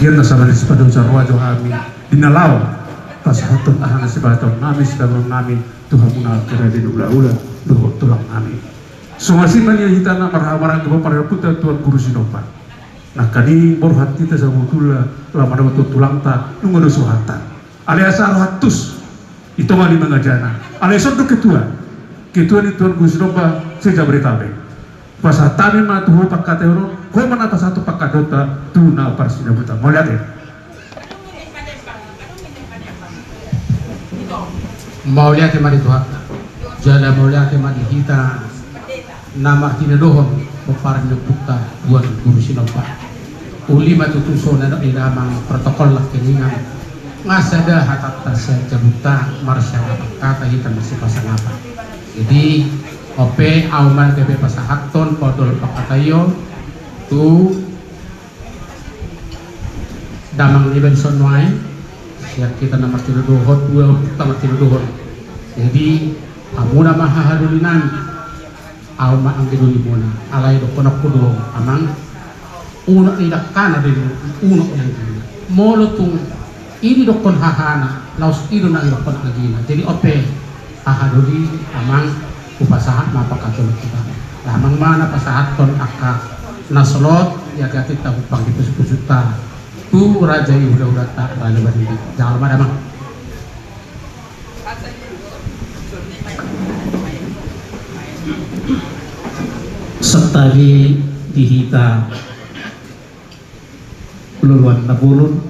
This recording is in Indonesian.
Kian nasabali sepadong sarwa johami dinalaw pasahatun ahana sebatong nami sedang nami Tuhan munal kira di ula-ula luhur tulang nami. Sumasiman yang hitana marah-marah ke para putra Tuhan Guru Sinopa. Nah kani borhat kita sama tula lama dapat tulang ta nunggu suhatan. Alias ratus itu mali mengajana. Alias untuk ketua ni Tuhan Guru Sinopa sejak beritabe. Pasatami mah tuh pakai orang, kau mana pas satu pakai dota tuna parsina buta. Mau lihat ya? Mau lihat mari Tuhan. Jada mau lihat mari kita nama tina dohon peparan buta Tuhan Guru Sinopa. Ulima tutuso na ilamang protokol lah keningan. Ngasada hatat tasya jabuta marsya kata hitam masih pasang apa. Jadi ope auman tebe pasahaton podol pakatayo tu damang liban sonwai siap kita nama tiluduhot dua utama tiluduhot. Jadi amuna mahahalulinan auma ang gidulibuna alay do kono kudo amang uno tidak kana din uno yang kana molotung ini do kon hahana laus ido na do kon agina. Jadi ope hahaduli amang upasahat mapakatulog kita lamang mana pasahat ton akak naslot ya kita upang di pusut-pusuta tu raja udah tak raja berdiri jangan lupa damang setari dihita luluan nabulun